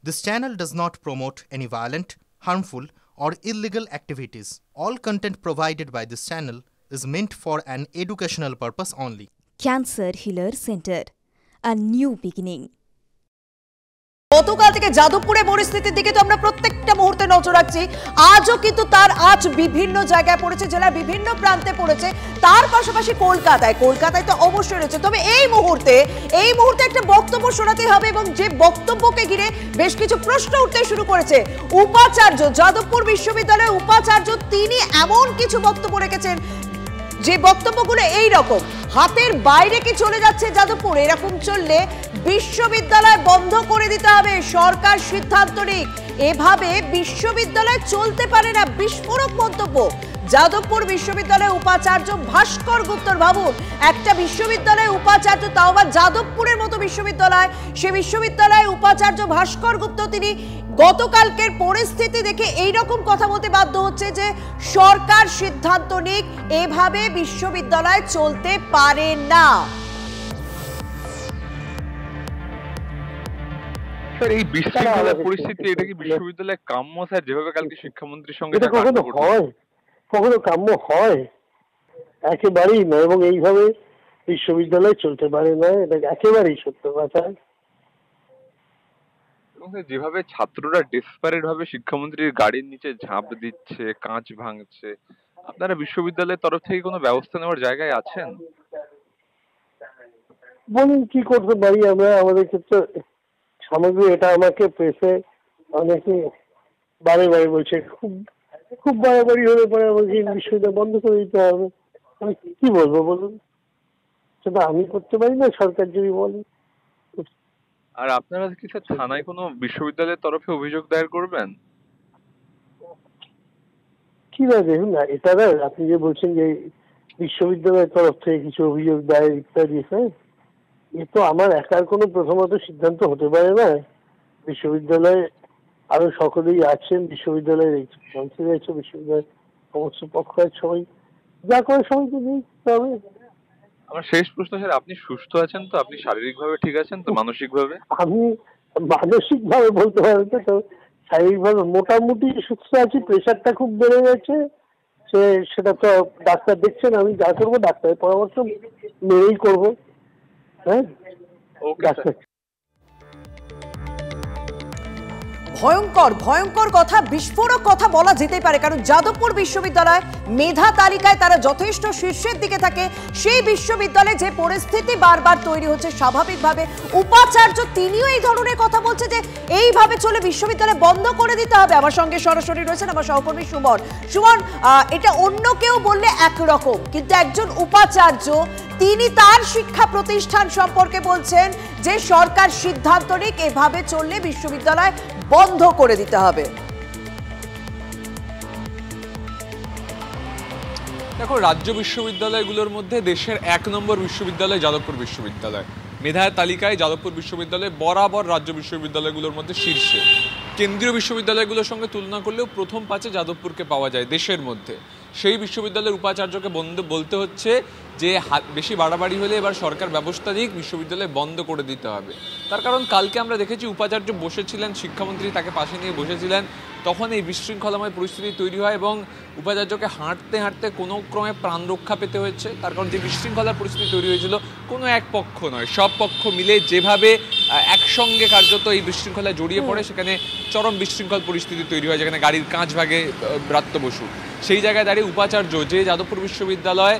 This channel does not promote any violent, harmful, or illegal activities. All content provided by this channel is meant for an educational purpose only. Cancer Healer Center, a new beginning. গতকাল থেকে যাদবপুরে পরিস্থিতির দিকে তো আমরা প্রত্যেকটা মুহূর্তে নজর রাখছি। আজও কিন্তু তার আজ বিভিন্ন জায়গায় পড়েছে, জেলার বিভিন্ন প্রান্তে পড়েছে। তার পাশাপাশি কলকাতায় তো অবশ্যই রয়েছে। তবে এই মুহূর্তে একটা বক্তব্য শোনাতে হবে এবং যে বক্তব্যকে ঘিরে বেশ কিছু প্রশ্ন উঠতে শুরু করেছে। উপাচার্য, যাদবপুর বিশ্ববিদ্যালয়ের উপাচার্য, তিনি এমন কিছু বক্তব্য রেখেছেন যে বক্তব্যগুলো এই রকম, হাতের বাইরে কি চলে যাচ্ছে যাদবপুর, এরকম চললে বিশ্ববিদ্যালয় বন্ধ করে দিতে হবে, সরকার সিদ্ধান্ত নিক, এভাবে বিশ্ববিদ্যালয় চলতে পারে না। বিস্ফোরক মন্তব্য যাদবপুর বিশ্ববিদ্যালয়ের উপাচার্য ভাস্কর গুপ্তর। ভাবুন, একটা বিশ্ববিদ্যালয়ের উপাচার্য, তাও আবার যাদবপুরের মতো বিশ্ববিদ্যালয়, সে বিশ্ববিদ্যালয়ের উপাচার্য ভাস্কর গুপ্ত তিনি গতকালকের পরিস্থিতি দেখে এইরকম কথা বলতে বাধ্য হচ্ছে যে সরকার সিদ্ধান্ত নিক, এভাবে বিশ্ববিদ্যালয় চলতে পারে না। স্যার, এই বিশৃঙ্খলা পরিস্থিতি, এটা কি বিশ্ববিদ্যালয়ে কাম্য? স্যার, যেভাবে কালকে শিক্ষামন্ত্রীর সঙ্গে কখনো কাম্য হয়? একেবারেই নয়, এবং এইভাবে বিশ্ববিদ্যালয় চলতে পারে না, এটা একেবারেই সত্য কথা। যেভাবে ছাত্ররা ডেসপারেট ভাবে শিক্ষামন্ত্রীর গাড়ির নিচে ঝাঁপ দিচ্ছে, কাঁচ ভাঙছে, আপনারা বিশ্ববিদ্যালয়ের তরফ থেকে কোনো ব্যবস্থা নেওয়ার জায়গায় আছেন? বলুন কি করতে পারি আমরা? আমাদের ক্ষেত্রে সামগ্রী এটা আমাকে প্রেসে অনেকে বারে বলছে, খুব বাড়াবাড়ি হলে পরে আমাকে বিশ্ববিদ্যালয় বন্ধ করে দিতে হবে। আমি কি বলবো বলুন? সেটা আমি করতে পারি না, সরকার যদি বলে। আর আপনারা কি স্যার থানায় কোনো বিশ্ববিদ্যালয়ের তরফে অভিযোগ দায়ের করবেন? কি না, দেখুন না, এটা না, আপনি যে বলছেন যে বিশ্ববিদ্যালয়ের তরফ থেকে কিছু অভিযোগ দায়ের ইত্যাদি, হ্যাঁ, এ তো আমার একার কোনো প্রথমত সিদ্ধান্ত হতে পারে না। বিশ্ববিদ্যালয়ে আরো সকলেই আছেন, বিশ্ববিদ্যালয়ের কাউন্সিল আছে, বিশ্ববিদ্যালয়ের সমস্ত পক্ষ আছে, সবাই যা করে সবাইকে নিতে হবে। আমার শেষ প্রশ্ন স্যার, আপনি সুস্থ আছেন তো? আপনি শারীরিকভাবে ঠিক আছেন তো? মানসিকভাবে? আমি মানসিকভাবে বলতে পারবো না, তো শারীরিকভাবে মোটামুটি সুস্থ আছি। প্রেশারটা খুব বেড়ে গেছে, সেটা তো ডাক্তার দেখছেন, আমি যা করবো ডাক্তারের পরামর্শ মেনেই করবো। হ্যাঁ, ডাক্তার। ভয়ঙ্কর কথা, বিস্ফোরক কথা বলা যেতেই পারে, কারণ যাদবপুর বিশ্ববিদ্যালয় মেধা তালিকায় তারা যথেষ্ট শীর্ষের দিকে থাকে। সেই বিশ্ববিদ্যালয়ে যে পরিস্থিতি বারবার তৈরি হচ্ছে, স্বাভাবিকভাবে উপাচার্য তিনিও এই ধরনের কথা বলছে যে এইভাবে চলে বিশ্ববিদ্যালয় বন্ধ করে দিতে হবে। আমার সঙ্গে সরাসরি রয়েছেন আমার সহকর্মী সুমন। এটা অন্য কেউ বললে একরকম, কিন্তু একজন উপাচার্য তিনি তার শিক্ষা প্রতিষ্ঠান সম্পর্কে বলছেন যে সরকার সিদ্ধান্ত নিক, এভাবে চললে বিশ্ববিদ্যালয় বন্ধ করে দিতে হবে। দেখো, রাজ্য বিশ্ববিদ্যালয়গুলোর মধ্যে দেশের 1 নম্বর বিশ্ববিদ্যালয় যাদবপুর বিশ্ববিদ্যালয়। মেধার তালিকায় যাদবপুর বিশ্ববিদ্যালয় বরাবর রাজ্য বিশ্ববিদ্যালয়গুলোর মধ্যে শীর্ষে। কেন্দ্রীয় বিশ্ববিদ্যালয়গুলোর সঙ্গে তুলনা করলেও প্রথম 5-এ যাদবপুরকে পাওয়া যায় দেশের মধ্যে। সেই বিশ্ববিদ্যালয়ের উপাচার্যকে বলতে হচ্ছে যে বেশি বাড়াবাড়ি হলে এবার সরকার ব্যবস্থা নিক, বিশ্ববিদ্যালয় বন্ধ করে দিতে হবে। তার কারণ কালকে আমরা দেখেছি উপাচার্য বসেছিলেন, শিক্ষামন্ত্রী তাকে পাশে নিয়ে বসেছিলেন, তখন এই বিশৃঙ্খলাময় পরিস্থিতি তৈরি হয় এবং উপাচার্যকে হাঁটতে কোনো ক্রমে প্রাণ রক্ষা পেতে হয়েছে। তার কারণ যে বিশৃঙ্খলার পরিস্থিতি তৈরি হয়েছিল, কোনো এক পক্ষ নয়, সব পক্ষ মিলে যেভাবে একসঙ্গে কার্যত এই বিশৃঙ্খলায় জড়িয়ে পড়ে, সেখানে চরম বিশৃঙ্খল পরিস্থিতি তৈরি হয়, যেখানে গাড়ির কাঁচ ভাগে ব্রাত্য বসু। সেই জায়গায় দাঁড়িয়ে উপাচার্য, যে যাদবপুর বিশ্ববিদ্যালয়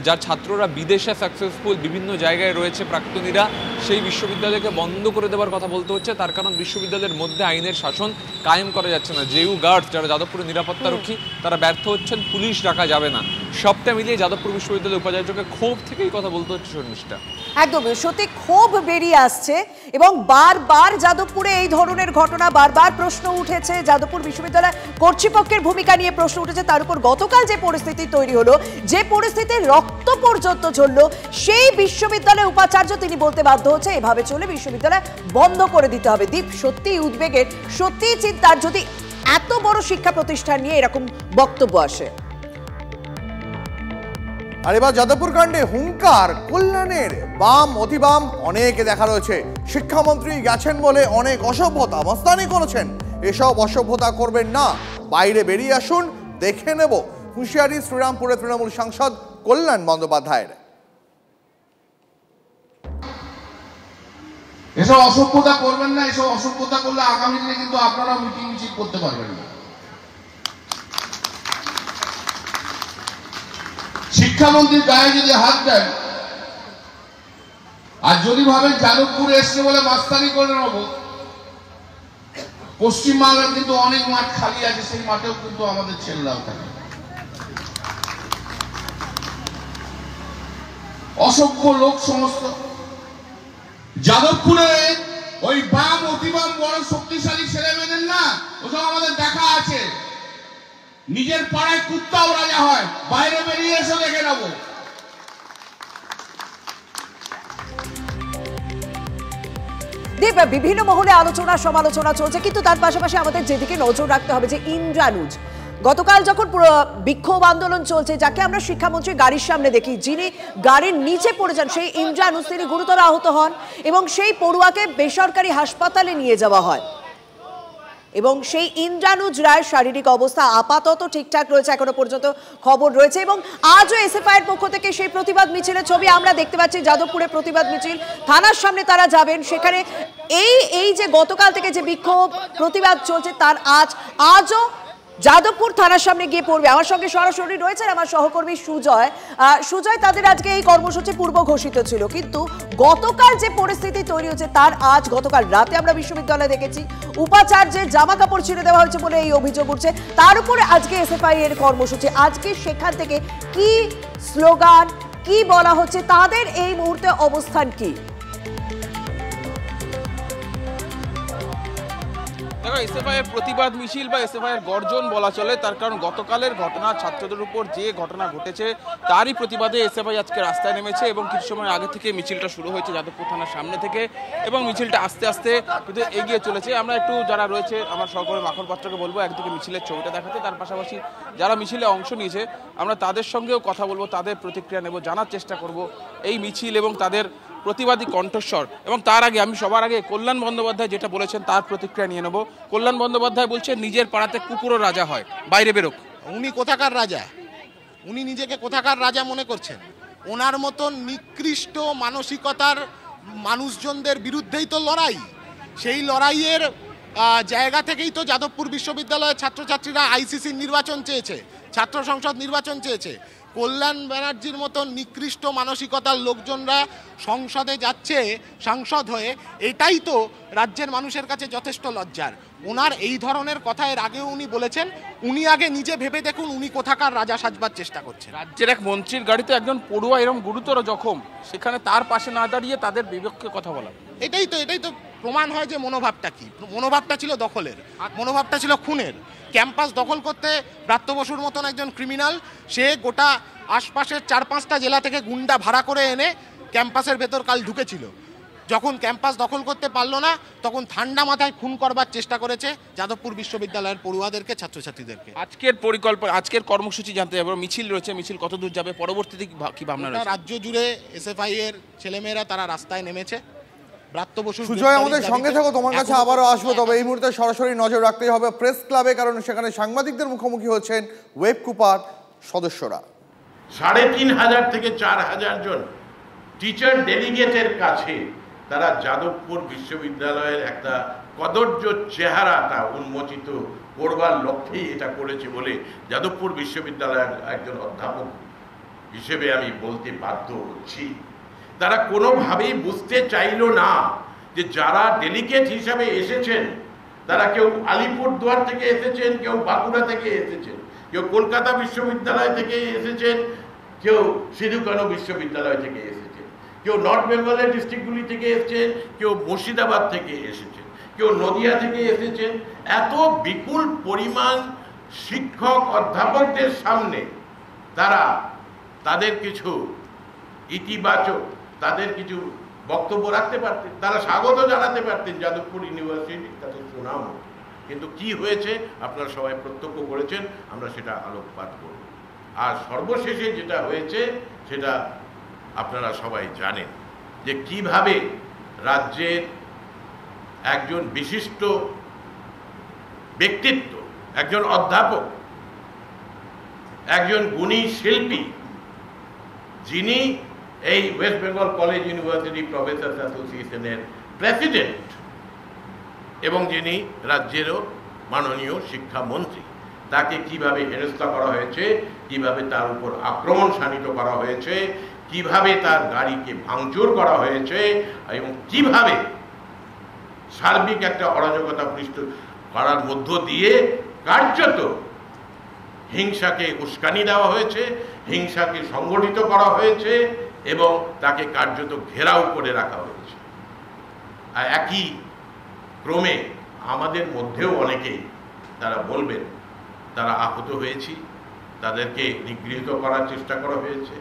যার ছাত্ররা বিদেশে সাকসেসফুল, বিভিন্ন জায়গায় রয়েছে প্রাক্তনীরা, সেই বিশ্ববিদ্যালয়কে বন্ধ করে দেওয়ার কথা বলতে হচ্ছে। তার কারণ বিশ্ববিদ্যালয়ের মধ্যে আইনের শাসন কায়েম করা যাচ্ছে না। জেইউ গার্ডস, যারা যাদবপুরের নিরাপত্তারক্ষী, তারা ব্যর্থ হচ্ছেন, পুলিশ রাখা যাবে না। সবটা মিলিয়ে যাদবপুর বিশ্ববিদ্যালয়ের উপাচার্যকে ক্ষোভ থেকেই কথা বলতে হচ্ছে। শর্মিষ্ঠা, একদম সত্যি ক্ষোভ বেরিয়ে আসছে এবং বারবার যাদবপুরে এই ধরনের ঘটনা, বারবার প্রশ্ন উঠেছে, যাদবপুর বিশ্ববিদ্যালয় কর্তৃপক্ষের ভূমিকা নিয়ে প্রশ্ন উঠেছে। তার উপর গতকাল যে পরিস্থিতি তৈরি হলো, যে পরিস্থিতির রক্ত পর্যন্ত ঝরল, সেই বিশ্ববিদ্যালয়ের উপাচার্য তিনি বলতে বাধ্য হচ্ছে এভাবে চলে বিশ্ববিদ্যালয় বন্ধ করে দিতে হবে। দীপ, সত্যিই উদ্বেগের, সত্যিই চিন্তার, যদি এত বড় শিক্ষা প্রতিষ্ঠান নিয়ে এরকম বক্তব্য আসে। আর এবার যাদবপুর কাণ্ডে হুঙ্কার কল্যাণের, বাম অতিবাম অনেকে দেখা রয়েছে। শিক্ষামন্ত্রী গেছেন বলে অনেক অসভ্যতা মস্তানি করেছেন, এসব অসভ্যতা করবেন না, বাইরে বেরিয়ে আসুন, দেখে নেব। হুঁশিয়ারি শ্রীরামপুরের তৃণমূল সাংসদ কল্যাণ বন্দ্যোপাধ্যায়ের। এসব অসভ্যতা করবেন না, এসব অসভ্যতা করলে আগামী দিনে কিন্তু আপনারা মিটিং মিছিল করতে পারবেন না। শিক্ষামন্ত্রীর গায়ে যদি হাত দেন আর যদি ভাবেন যাদবপুরে এসছে বলে মাস্তানি করে নেব, পশ্চিমবাংলার কিন্তু অনেক মাঠ খালি আছে, সেই মাঠেও কিন্তু আমাদের ছেলেরাও থাকে। অসভ্য লোক সমস্ত। যাদবপুরে ওই বাম অতিবাম বড় শক্তিশালী ছেলে মেয়েদের না, ওসব আমাদের দেখা আছে। নিজের পাড়ায় কুত্তাও রাজা হয়, বাইরে বেরিয়ে এসে দেখে নেব। বিভিন্ন মহলে আলোচনা সমালোচনা চলছে, কিন্তু তার পাশাপাশি আমাদের যেদিকে নজর রাখতে হবে যে ইন্দ্রানুজ গতকাল যখন বিক্ষোভ আন্দোলন চলছে, যাকে আমরা শিক্ষামন্ত্রী গাড়ির সামনে দেখি, যিনি গাড়ির নিচে পড়ে যান, সেই ইন্দ্রানুজ তিনি গুরুতর আহত হন এবং সেই পড়ুয়াকে বেসরকারি হাসপাতালে নিয়ে যাওয়া হয় এবং সেই ইন্দ্রানুজ রায়ের শারীরিক অবস্থা আপাতত ঠিকঠাক রয়েছে, এখনো পর্যন্ত খবর রয়েছে। এবং আজও এসএফআই এর পক্ষ থেকে সেই প্রতিবাদ মিছিলের ছবি আমরা দেখতে পাচ্ছি। যাদবপুরে প্রতিবাদ মিছিল, থানার সামনে তারা যাবেন। সেখানে এই যে গতকাল থেকে যে বিক্ষোভ প্রতিবাদ চলছে, তার আজও যাদবপুর থানার সামনে গিয়ে পড়বে। আমার সঙ্গে সরাসরি রয়েছেন আমার সহকর্মী সুজয়। তাদের আজকে এই কর্মসূচি পূর্ব ঘোষিত ছিল, কিন্তু গতকাল যে পরিস্থিতি তৈরি হয়েছে তার গতকাল রাতে আমরা বিশ্ববিদ্যালয়ে দেখেছি উপাচার্যের জামা কাপড় ছিঁড়ে দেওয়া হয়েছে বলে এই অভিযোগ উঠছে। তার উপরে আজকে এসএফআই এর কর্মসূচি, আজকে সেখান থেকে কি স্লোগান, কি বলা হচ্ছে, তাদের এই মুহূর্তে অবস্থান কি? দেখো, এসএফআই এর প্রতিবাদ মিছিল বা এসএফআই এর গর্জন বলা চলে, তার কারণ গতকালের ঘটনা, ছাত্রদের উপর যে ঘটনা ঘটেছে তারই প্রতিবাদে এসএফআই আজকে রাস্তায় নেমেছে এবং কিছু সময় আগে থেকে মিছিলটা শুরু হয়েছে যাদবপুর থানার সামনে থেকে এবং মিছিলটা আস্তে আস্তে কিন্তু এগিয়ে চলেছে। আমরা একটু যারা রয়েছে আমার সহকর্মী মাখন পাত্রকে বলবো একদিকে মিছিলের ছবিটা দেখাতে, তার পাশাপাশি যারা মিছিলে অংশ নিয়েছে আমরা তাদের সঙ্গেও কথা বলবো, তাদের প্রতিক্রিয়া নেব, জানার চেষ্টা করব এই মিছিল এবং তাদের প্রতিবাদী কণ্ঠস্বর। এবং তার আগে আমি সবার আগে কল্যাণ বন্দ্যোপাধ্যায় যেটা বলেছেন তার প্রতিক্রিয়া নিয়ে নেব। কল্যাণ বন্দ্যোপাধ্যায় বলছেন নিজের পাড়াতে কুকুরও রাজা হয়, বাইরে বেরোক। উনি কোথাকার রাজা? উনি নিজেকে কোথাকার রাজা মনে করছেন? ওনার মতন নিকৃষ্ট মানসিকতার মানুষজনদের বিরুদ্ধেই তো লড়াই। সেই লড়াইয়ের জায়গা থেকেই তো যাদবপুর বিশ্ববিদ্যালয়ের ছাত্রছাত্রীরা আইসিসির নির্বাচন চেয়েছে, ছাত্র সংসদ নির্বাচন চেয়েছে। কল্যাণ ব্যানার্জির মতন নিকৃষ্ট মানসিকতার লোকজনরা সংসদে যাচ্ছে সাংসদ হয়ে, এটাই তো রাজ্যের মানুষের কাছে যথেষ্ট লজ্জার। ওনার এই ধরনের কথা এর আগেও উনি বলেছেন। উনি আগে নিজে ভেবে দেখুন উনি কোথাকার রাজা সাজবার চেষ্টা করছেন। রাজ্যের এক মন্ত্রীর গাড়িতে একজন পড়ুয়া এরকম গুরুতর জখম, সেখানে তার পাশে না দাঁড়িয়ে তাদের বিপক্ষে কথা বলা, এটাই তো প্রমাণ হয় যে মনোভাবটা কি। মনোভাবটা ছিল দখলের, মনোভাবটা ছিল খুনের। ক্যাম্পাস দখল করতে ব্রাত্য বসুর মতন একজন ক্রিমিনাল, সে গোটা আশপাশের 4-5টা জেলা থেকে গুন্ডা ভাড়া করে এনে ক্যাম্পাসের ভেতর কাল ঢুকেছিল। যখন ক্যাম্পাস দখল করতে পারলো না, তখন ঠান্ডা মাথায় খুন করবার চেষ্টা করেছে যাদবপুর বিশ্ববিদ্যালয়ের পড়ুয়াদেরকে, ছাত্রছাত্রীদেরকে। আজকের পরিকল্পনা, আজকের কর্মসূচি জানতে যাবো। মিছিল রয়েছে, মিছিল কত দূর যাবে, পরবর্তীতে কি ভাবনা রয়েছে? রাজ্য জুড়ে এসএফআই এর ছেলেমেয়েরা তারা রাস্তায় নেমেছে। সুজয়, আমাদের সঙ্গে থাকো, তোমার কাছে আবারও আসবো। তবে এই মুহূর্তে সরাসরি নজর রাখতেই হবে প্রেস ক্লাবে, কারণ সেখানে সাংবাদিকদের মুখোমুখি হচ্ছেন ওয়েব কুপার সদস্যরা। 3500 থেকে 4000 জন টিচার ডেলিগেটের কাছে তারা যাদবপুর বিশ্ববিদ্যালয়ের একটা কদর্য চেহারাটা উন্মোচিত করবার লক্ষ্যেই এটা করেছে বলে যাদবপুর বিশ্ববিদ্যালয়ের একজন অধ্যাপক হিসেবে আমি বলতে বাধ্য হচ্ছি। তারা কোনোভাবেই বুঝতে চাইল না যে যারা ডেলিগেট হিসাবে এসেছেন তারা কেউ আলিপুরদুয়ার থেকে এসেছেন, কেউ বাঁকুড়া থেকে এসেছেন, কেউ কলকাতা বিশ্ববিদ্যালয় থেকে এসেছেন, কেউ সিধু কানু বিশ্ববিদ্যালয় থেকে এসেছেন, কেউ নর্থ বেঙ্গলের ডিস্ট্রিক্টগুলি থেকে এসেছেন, কেউ মুর্শিদাবাদ থেকে এসেছেন, কেউ নদিয়া থেকে এসেছেন। এত বিপুল পরিমাণ শিক্ষক অধ্যাপকদের সামনে তারা তাদের কিছু ইতিবাচক, তাদের কিছু বক্তব্য রাখতে পারতেন, তারা স্বাগত জানাতে পারতেন যাদবপুর ইউনিভার্সিটি, তাদের সুনাম। কিন্তু কি হয়েছে আপনারা সবাই প্রত্যক্ষ করেছেন, আমরা সেটা আলোকপাত করব। আর সর্বশেষে যেটা হয়েছে সেটা আপনারা সবাই জানেন যে কিভাবে রাজ্যের একজন বিশিষ্ট ব্যক্তিত্ব, একজন অধ্যাপক, একজন গুণী শিল্পী, যিনি এই West Bengal college university Professor's অ্যাসোসিয়েশনের প্রেসিডেন্ট এবং যিনি রাজ্যেরও মাননীয় শিক্ষামন্ত্রী, তাকে কিভাবে হেনস্থা করা হয়েছে, কিভাবে তার উপর আক্রমণ শানিত করা হয়েছে, কিভাবে তার গাড়িকে ভাঙচুর করা হয়েছে এবং কিভাবে সার্বিক একটা অরাজকতা পৃষ্ঠ করার মধ্য দিয়ে কার্যত হিংসাকে উস্কানি দেওয়া হয়েছে, হিংসাকে সংগঠিত করা হয়েছে এবং তাকে কার্যত ঘেরাও করে রাখা হয়েছে। আর একই ক্রমে আমাদের মধ্যেও অনেকেই তারা বলবেন তারা আহত হয়েছি, তাদেরকে নিগৃহীত করার চেষ্টা করা হয়েছে।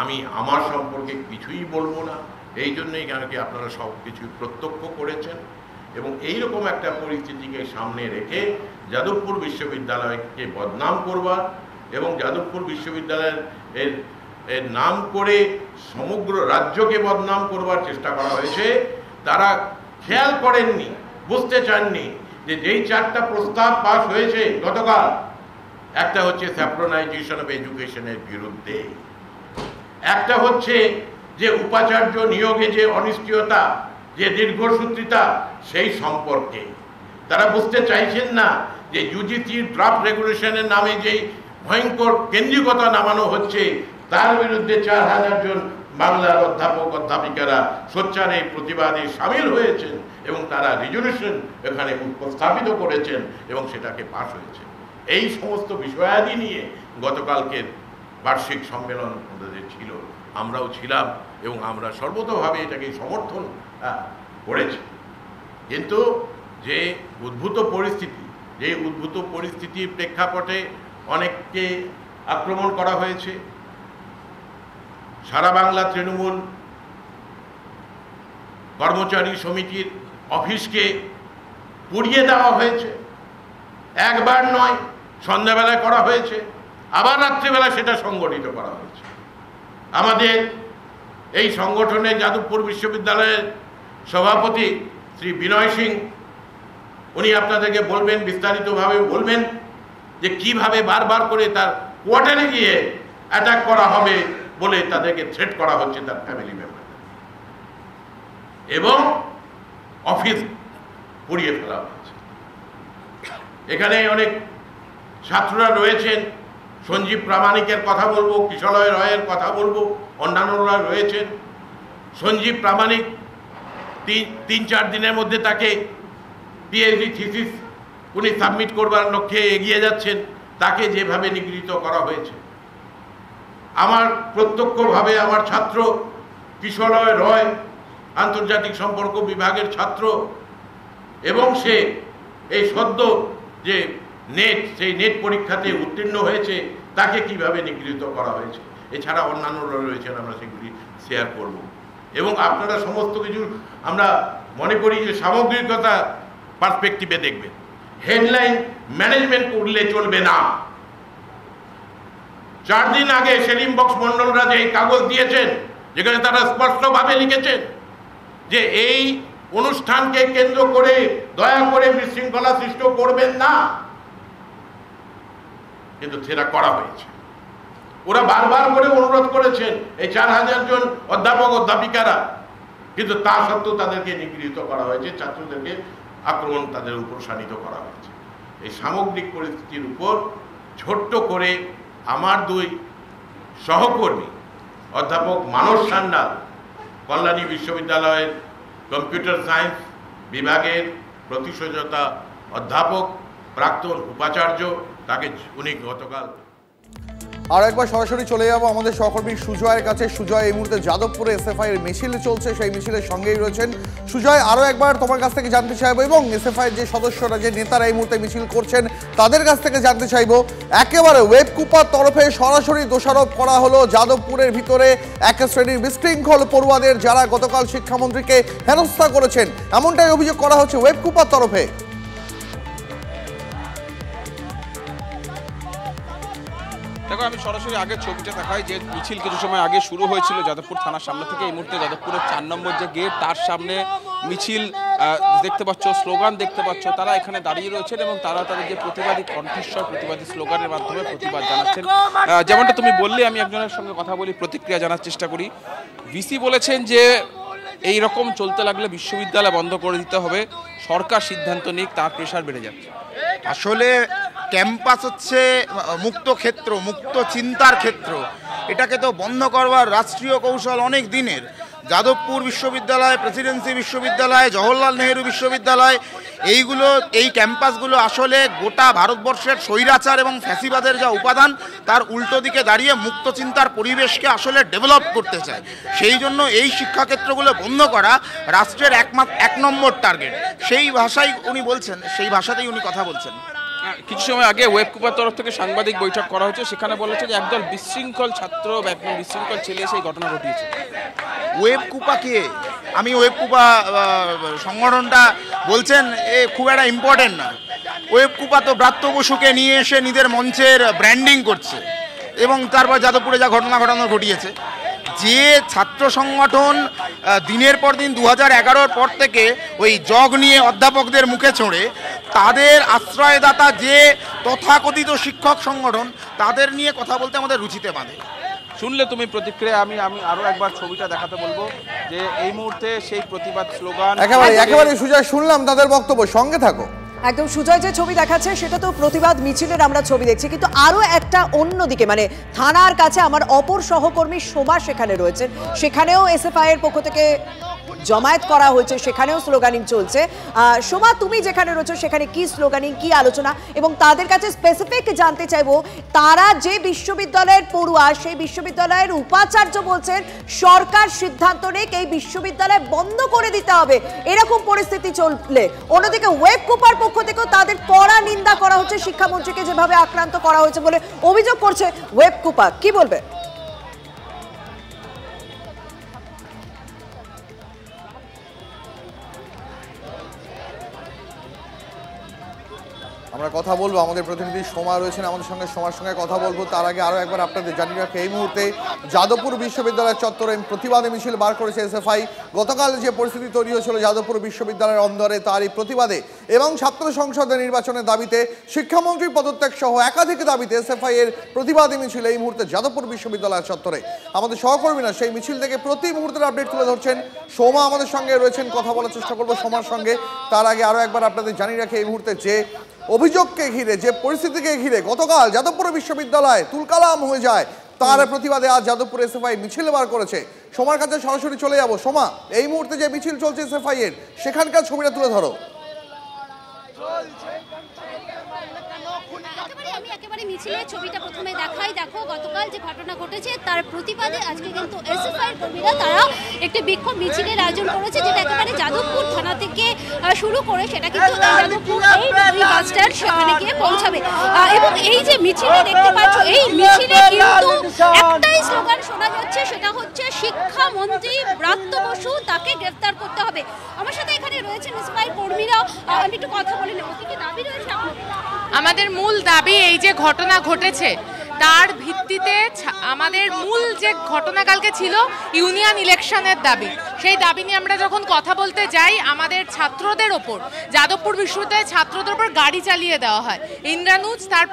আমি আমার সম্পর্কে কিছুই বলবো না, এই জন্যই কেন কি আপনারা সব কিছু প্রত্যক্ষ করেছেন এবং এইরকম একটা পরিস্থিতিকে সামনে রেখে যাদবপুর বিশ্ববিদ্যালয়কে বদনাম করবার এবং যাদবপুর বিশ্ববিদ্যালয়ের এর নাম করে সমগ্র রাজ্যকে বদনাম করবার চেষ্টা করা হয়েছে। তারা খেয়াল করেননি, বুঝতে চাননি যে যেই 4টা প্রস্তাব পাস হয়েছে গতকাল, একটা হচ্ছে স্যাপ্রোনাইজেশন অফ এডুকেশনের বিরুদ্ধে, একটা হচ্ছে যে উপাচার্য নিয়োগে যে অনিশ্চয়তা, যে দীর্ঘসূত্রিতা, সেই সম্পর্কে তারা বুঝতে চাইছেন না যে ইউজিসির ড্রাফট রেগুলেশনের নামে যেই ভয়ঙ্কর কেন্দ্রিকতা নামানো হচ্ছে, তার বিরুদ্ধে 4000 জন বাংলার অধ্যাপক অধ্যাপিকারা সোচ্চার এই প্রতিবাদে সামিল হয়েছেন এবং তারা রেজলিউশন এখানে উপস্থাপিত করেছেন এবং সেটাকে পাস হয়েছে। এই সমস্ত বিষয়াদি নিয়ে গতকালকের বার্ষিক সম্মেলন আমাদের ছিল, আমরাও ছিলাম এবং আমরা সর্বতোভাবে এটাকে সমর্থন করেছি। কিন্তু যে উদ্ভূত পরিস্থিতির প্রেক্ষাপটে অনেককে আক্রমণ করা হয়েছে, সারা বাংলা তৃণমূল কর্মচারী সমিতির অফিসকে পুড়িয়ে দেওয়া হয়েছে, একবার নয়, সন্ধ্যাবেলায় করা হয়েছে, আবার রাত্রিবেলা সেটা সংগঠিত করা হয়েছে। আমাদের এই সংগঠনে যাদবপুর বিশ্ববিদ্যালয়ের সভাপতি শ্রী বিনয় সিং, উনি আপনাদেরকে বলবেন, বিস্তারিতভাবে বলবেন যে কিভাবে বারবার করে তার কোয়ার্টারে গিয়ে অ্যাটাক করা হবে বলে তাদেরকে থ্রেট করা হচ্ছে, তার ফ্যামিলি মেম্বার, এবং অফিস পুড়িয়ে ফেলা হয়েছে। এখানে অনেক ছাত্ররা রয়েছেন, সঞ্জীব প্রামাণিকের কথা বলবো, কিশলয় রয়ের কথা বলবো, অন্যান্যরা রয়েছেন। সঞ্জীব প্রামাণিক 3-4 দিনের মধ্যে তাকে পিএইচডি থিসিস উনি সাবমিট করবার লক্ষ্যে এগিয়ে যাচ্ছেন, তাকে যেভাবে নিগৃহীত করা হয়েছে। আমার প্রত্যক্ষভাবে আমার ছাত্র কিশলয় রয় আন্তর্জাতিক সম্পর্ক বিভাগের ছাত্র, এবং সে এই সদ্য যে সেই নেট পরীক্ষাতে উত্তীর্ণ হয়েছে, তাকে কিভাবে নিগৃহীত করা হয়েছে। এছাড়া অন্যান্যরা রয়েছেন, আমরা সেগুলি শেয়ার করব এবং আপনারা সমস্ত কিছু আমরা মনে করি যে সামগ্রিকতা পার্সপেক্টিভে দেখবেন। হেডলাইন ম্যানেজমেন্ট করলে চলবে না। 4 দিন আগে সেলিম বক্স মন্ডলরা যে এই কাগজ দিয়েছেন, যেখানে তারা স্পষ্টভাবে লিখেছেন যে এই অনুষ্ঠানকে কেন্দ্র করে দয়া করে বিশৃঙ্খলা সৃষ্টি করবেন না, কিন্তু সেটা করা হয়েছে। ওরা বারবার করে অনুরোধ করেছেন এই 4000 জন অধ্যাপক অধ্যাপিকারা, কিন্তু তা সত্ত্বেও তাদেরকে নিগৃহীত করা হয়েছে, ছাত্রদেরকে আক্রমণ তাদের উপর শানিত করা হয়েছে। এই সামগ্রিক পরিস্থিতির উপর ছোট্ট করে আমার 2 সহকর্মী অধ্যাপক মানস সান্যাল, কল্যাণী বিশ্ববিদ্যালয়ের কম্পিউটার সায়েন্স বিভাগের প্রতিষ্ঠাতা অধ্যাপক, প্রাক্তন উপাচার্য, তাকে উনি গতকাল। আর একবার সরাসরি চলে যাব আমাদের সহকর্মী সুজয়ের কাছে। সুজয়, এই মুহূর্তে যাদবপুরে এসএফআই এর মিছিল চলছে, সেই মিছিলের সঙ্গেই রয়েছেন। সুজয়, আরও একবার তোমার কাছ থেকে জানতে চাইবো, এবং এসএফআই এর যে সদস্যরা, যে নেতারা এই মুহূর্তে মিছিল করছেন, তাদের কাছ থেকে জানতে চাইবো, একেবারে ওয়েবকুপার তরফে সরাসরি দোষারোপ করা হলো যাদবপুরের ভিতরে এক শ্রেণীর বিশৃঙ্খল পড়ুয়াদের, যারা গতকাল শিক্ষামন্ত্রীকে হেনস্থা করেছেন, এমনটাই অভিযোগ করা হচ্ছে ওয়েবকুপার তরফে। দেখো আমি সরাসরি আগের ছবিটা দেখাই যে মিছিল কিছু সময় আগে শুরু হয়েছিল যাদবপুর থানার সামনে থেকে। এই মুহূর্তে যাদবপুরের 4 নম্বর যে গেট তার সামনে মিছিল দেখতে পাচ্ছ, স্লোগান দেখতে পাচ্ছ, তারা এখানে দাঁড়িয়ে রয়েছেন এবং তারা তাদের যে প্রতিবাদী কণ্ঠস্বর, প্রতিবাদী স্লোগানের মাধ্যমে প্রতিবাদ জানাচ্ছেন। যেমনটা তুমি বললে, আমি একজনের সঙ্গে কথা বলি, প্রতিক্রিয়া জানার চেষ্টা করি। ভিসি বলেছেন যে এই রকম চলতে লাগলে বিশ্ববিদ্যালয় বন্ধ করে দিতে হবে, সরকার সিদ্ধান্ত নিক, তার প্রেশার বেড়ে যাচ্ছে। আসলে ক্যাম্পাস হচ্ছে মুক্ত ক্ষেত্র, মুক্ত চিন্তার ক্ষেত্র, এটাকে তো বন্ধ করবার রাষ্ট্রীয় কৌশল অনেক দিনের। যাদবপুর বিশ্ববিদ্যালয়, প্রেসিডেন্সি বিশ্ববিদ্যালয়, জওহরলাল নেহেরু বিশ্ববিদ্যালয়, এই ক্যাম্পাসগুলো আসলে গোটা ভারতবর্ষের স্বৈরাচার এবং ফ্যাসিবাদের যা উপাদান তার উল্টো দিকে দাঁড়িয়ে মুক্ত চিন্তার পরিবেশকে আসলে ডেভেলপ করতে চায়। সেই জন্য এই শিক্ষাক্ষেত্রগুলো বন্ধ করা রাষ্ট্রের এক নম্বর টার্গেট। সেই ভাষাই উনি বলছেন, সেই ভাষাতেই উনি কথা বলছেন। কিছু সময় আগে ওয়েবকুপার তরফ থেকে সাংবাদিক বৈঠক করা হয়েছে, সেখানে বলেছে যে একদল বিশৃঙ্খল ছাত্র বা একদম বিশৃঙ্খল ছেলে সেই ঘটনা ঘটিয়েছে। ওয়েবকুপা কে? আমি ওয়েবকুপা সংগঠনটা বলছেন এ খুব একটা ইম্পর্টেন্ট না। ওয়েবকুপা তো ব্রাত্য বসুকে নিয়ে এসে নিজের মঞ্চের ব্র্যান্ডিং করছে এবং তারপর যাদবপুরে যা ঘটনা ঘটিয়েছে। যে ছাত্র সংগঠন দিনের পর দিন 2011-র পর থেকে ওই জগ নিয়ে অধ্যাপকদের মুখে ছোঁড়ে, তাদের আশ্রয়দাতা যে তথাকথিত শিক্ষক সংগঠন, তাদের নিয়ে কথা বলতে আমাদের রুচিতে বাঁধে। শুনলে তুমি প্রতিক্রিয়া। আমি আরো একবার ছবিটা দেখাতে বলবো যে এই মুহূর্তে সেই প্রতিবাদ স্লোগান একেবারে সুজয় শুনলাম তাদের বক্তব্য, সঙ্গে থাকো। একদম সুজয় যে ছবি দেখাচ্ছে সেটা তো প্রতিবাদ মিছিলের আমরা ছবি দেখছি, কিন্তু আরো একটা অন্যদিকে মানে থানার কাছে আমার অপর সহকর্মী সোমা সেখানে রয়েছে, সেখানেও এসএফআই এর পক্ষ থেকে জমায়েত করা হয়েছে, সেখানেও স্লোগানিং চলছে। সোমা, তুমি যেখানে রয়েছো সেখানে কি স্লোগানিং, কি আলোচনা, এবং তাদের কাছে স্পেসিফিক জানতে চাইবো তারা যে বিশ্ববিদ্যালয়ের পড়ুয়া সেই বিশ্ববিদ্যালয়ের উপাচার্য বলছেন সরকার সিদ্ধান্ত নিক, এই বিশ্ববিদ্যালয় বন্ধ করে দিতে হবে এরকম পরিস্থিতি চললে। অন্যদিকে ওয়েবকুপার পক্ষ থেকেও তাদের কড়া নিন্দা করা হচ্ছে, শিক্ষামন্ত্রীকে যেভাবে আক্রান্ত করা হয়েছে বলে অভিযোগ করছে ওয়েবকুপার। কি বলবে? আমরা কথা বলবো, আমাদের প্রতিনিধি সোমা রয়েছেন আমাদের সঙ্গে, সোমার সঙ্গে কথা বলবো। তার আগে আরও একবার আপনাদের জানিয়ে রাখি, এই মুহূর্তে যাদবপুর বিশ্ববিদ্যালয়ের চত্বরে প্রতিবাদে মিছিল বার করেছে এসএফআই। গতকাল যে পরিস্থিতি তৈরি হয়েছিল যাদবপুর বিশ্ববিদ্যালয়ের অন্দরে, তারই প্রতিবাদে এবং ছাত্র সংসদের নির্বাচনের দাবিতে, শিক্ষামন্ত্রী পদত্যাগ সহ একাধিক দাবিতে এসএফআই এর প্রতিবাদী মিছিল এই মুহূর্তে যাদবপুর বিশ্ববিদ্যালয়ের চত্বরে। আমাদের সহকর্মীরা সেই মিছিল থেকে প্রতি মুহূর্তের আপডেট তুলে ধরছেন। সোমা আমাদের সঙ্গে রয়েছেন, কথা বলার চেষ্টা করবো সোমার সঙ্গে। তার আগে আরও একবার আপনাদের জানিয়ে রাখি, এই মুহূর্তে যে অভিযোগকে ঘিরে, যে পরিস্থিতিকে ঘিরে গতকাল যাদবপুর বিশ্ববিদ্যালয় তুলকালাম হয়ে যায়, তার প্রতিবাদে আজ যাদবপুর এসএফআই মিছিল বার করেছে। সোমার কাছে সরাসরি চলে যাব। সোমা, এই মুহূর্তে যে মিছিল চলছে এসএফআই এর, সেখানকার ছবিটা তুলে ধরো। মিছিলের ছবিটা প্রথমে দেখাই। দেখো গতকাল যে ঘটনা ঘটেছে তার প্রতিবাদে আজকে কিন্তু এসএফআই কর্মীরা তারা একটি বিক্ষোভ মিছিলের আয়োজন করেছে, যেটা একেবারে যাদবপুর থানা থেকে শুরু করে সেটা কিন্তু যাদবপুর এই বাস স্ট্যান্ড সেখানে গিয়ে পৌঁছাবে। এবং এই যে মিছিলে দেখতে পাচ্ছ, এই মিছিলে কিন্তু একটাই স্লোগান শোনা যাচ্ছে, সেটা হচ্ছে শিক্ষামন্ত্রী ব্রাত্য বসু, তাকে গ্রেফতার করতে হবে। আমার সাথে এখানে রয়েছেন এসএফআই কর্মীরা, আমি একটু কথা বলে নেব। কি দাবি রয়েছে আপনাদের? আমাদের মূল দাবি, এই যে ঘটনা ঘটেছে তার ভিত্তিতে আমাদের মূল যে ঘটনা কালকে ছিল ইউনিয়ন ইলেকশনের দাবি, সেই দাবি নিয়ে আমরা যখন কথা বলতে যাই, আমাদের ছাত্রদের ওপর, যাদবপুর বিশ্ববিদ্যালয়ের ছাত্রদের ওপর গাড়ি চালিয়ে দেওয়া হয়। ইন্দ্রানুজ, তার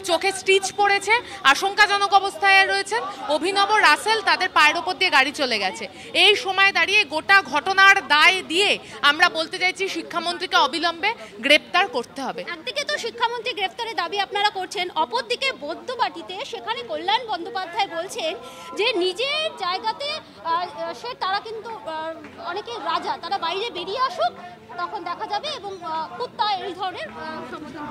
চোখে স্টিচ পড়েছে, আশঙ্কাজনক অবস্থায় রয়েছেন। অভিনব, রাসেল, তাদের পায়ের ওপর দিয়ে গাড়ি চলে গেছে। এই সময় দাঁড়িয়ে গোটা ঘটনার দায় দিয়ে আমরা বলতে চাইছি শিক্ষামন্ত্রীকে অবিলম্বে গ্রেপ্তার করতে হবে। একদিকে তো শিক্ষামন্ত্রী গ্রেফতারের দাবি আপনারা করছেন, অপরদিকে বৌদ্ধবাটিতে সেখানে কল্যাণ বন্দ্যোপাধ্যায় বলছেন যে নিজের জায়গাতে তারা কিন্তু অনেকে রাজা, তারা বাইরে বেরিয়ে আসুক, তখন দেখা যাবে, এবং কুত্তা এই ধরনের সমাধান।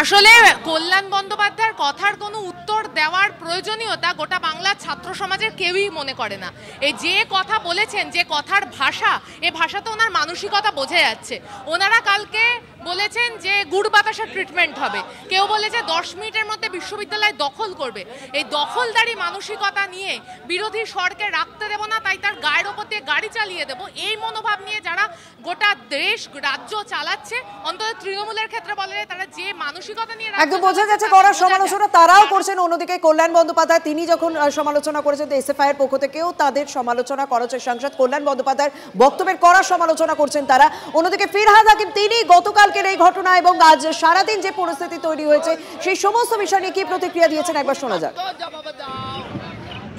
আসলে কল্যাণ বন্দ্যোপাধ্যায়ের কথার কোনো উত্তর দেওয়ার প্রয়োজনীয়তা গোটা বাংলার ছাত্র সমাজের কেউই মনে করে না। এই যে কথা বলেছেন, যে কথার ভাষা, এ ভাষাতে ওনার মানসিকতা বোঝা যাচ্ছে। ওনারা কালকে বলেছেন যে গুড় বাতাসা ট্রিটমেন্ট হবে, কেউ বলেছে 10 মিনিটের মধ্যে বিশ্ববিদ্যালয় দখল করবে। এই দখলদারি মানসিকতা নিয়ে বিরোধী স্বরকে রাখতে দেব না, তাই তার গায়ের ওপর দিয়ে গাড়ি চালিয়ে দেব, এই মনোভাব নিয়ে যারা গোটা দেশ রাজ্য চালাচ্ছে, অন্তত তৃণমূলের ক্ষেত্রে বলে তারা যে মানসিকতা নিয়ে একদম বোঝা যাচ্ছে করার সমালোচনা তারাও করছেন। অন্যদিকে কল্যাণ বন্দ্যোপাধ্যায় তিনি যখন সমালোচনা করেছেন, এসএফআই এর পক্ষ থেকেও তাদের সমালোচনা করেছে। সাংসদ কল্যাণ বন্দ্যোপাধ্যায়ের বক্তব্যের কড়া সমালোচনা করছেন তারা। অন্যদিকে ফিরহাদ হাকিম তিনি গতকালকের এই ঘটনা এবং আজ সারাদিন যে পরিস্থিতি তৈরি হয়েছে সেই সমস্ত বিষয় নিয়ে কি প্রতিক্রিয়া দিয়েছেন একবার শোনা যাক।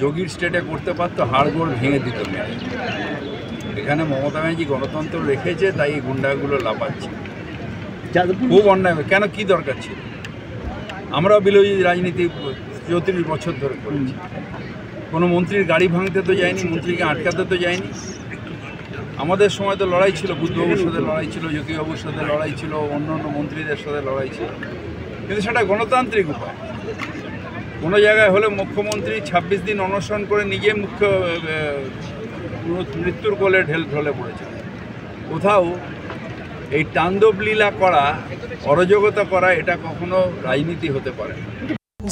যোগীর স্টেটে করতে পারতো, হাড়গোড় ভেঙে দিত। এখানে মমতা ব্যানার্জি গণতন্ত্র রেখেছে, তাই এই গুন্ডাগুলো লাপাচ্ছে। খুব অন্যায়। কেন, কি দরকার ছিল? আমরাও বিরোধী রাজনীতি 34 বছর ধরে করেছি। কোনো মন্ত্রীর গাড়ি ভাঙতে তো যায়নি, মন্ত্রীকে আটকাতে তো যায়নি। আমাদের সময় তো লড়াই ছিল, বুদ্ধবাবুর সাথে লড়াই ছিল, জ্যোতিবাবুর সাথে লড়াই ছিল, অন্য অন্য মন্ত্রীদের সাথে লড়াই ছিল, কিন্তু সেটা গণতান্ত্রিক উপায়। কোনো জায়গায় হলে মুখ্যমন্ত্রী 26 দিন অনশন করে নিজে মৃত্যুর কোলে ঢলে পড়েছে। কোথাও এই তাণ্ডব লীলা করা, অরাজকতা করা, এটা কখনো রাজনীতি হতে পারে না।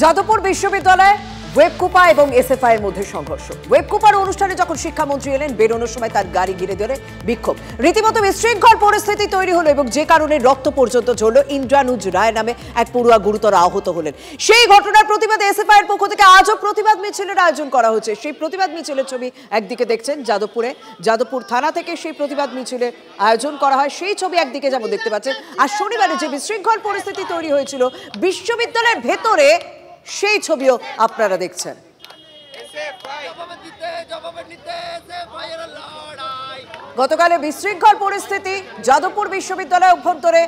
যাদবপুর বিশ্ববিদ্যালয়ে ওয়েবকুপা এবং এসএফআই এর মধ্যে সংঘর্ষ। ওয়েবকুপার অনুষ্ঠানে যখন শিক্ষামন্ত্রী এলেন, বেরোনোর সময় তার গাড়ি ঘিরে ধরে বিক্ষোভ। রীতিমতো বিশৃঙ্খল পরিস্থিতি তৈরি হলো এবং যে কারণে রক্ত পর্যন্ত ঝরল। ইন্দ্রানুজ রায় নামে এক পড়ুয়া গুরুতর আহত হলেন। সেই ঘটনার প্রতিবাদে এসএফআই এর পক্ষ থেকে আজও প্রতিবাদ মিছিলের আয়োজন করা হচ্ছে। সেই প্রতিবাদ মিছিলের ছবি একদিকে দেখছেন যাদবপুরে, যাদবপুর থানা থেকে সেই প্রতিবাদ মিছিলের আয়োজন করা হয়, সেই ছবি একদিকে যেমন দেখতে পাচ্ছেন। আর শনিবারে যে বিশৃঙ্খল পরিস্থিতি তৈরি হয়েছিল বিশ্ববিদ্যালয়ের ভেতরে, সেই ছবিও আপনারা দেখছেন। গতকালে বিশৃঙ্খল পরিস্থিতি যাদবপুর বিশ্ববিদ্যালয়ের অভ্যন্তরে।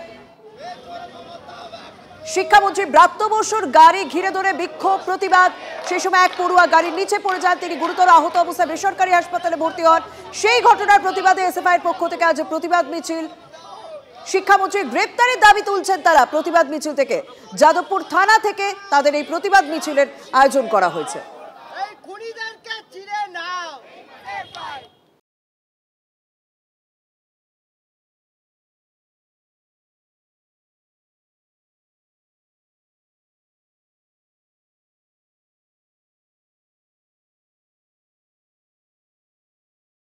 শিক্ষামন্ত্রী ব্রাত্য বসুর গাড়ি ঘিরে ধরে বিক্ষোভ, প্রতিবাদ। সেই সময় এক পড়ুয়া গাড়ির নিচে পড়ে যান, তিনি গুরুতর আহত অবস্থায় বেসরকারি হাসপাতালে ভর্তি হন। সেই ঘটনার প্রতিবাদে এসএফআই এর পক্ষ থেকে আজ প্রতিবাদ মিছিল। শিক্ষামন্ত্রীর গ্রেপ্তারের দাবি তুলছেন তারা প্রতিবাদ মিছিল থেকে। যাদবপুর থানা থেকে তাদের এই প্রতিবাদ মিছিলের আয়োজন করা হয়েছে।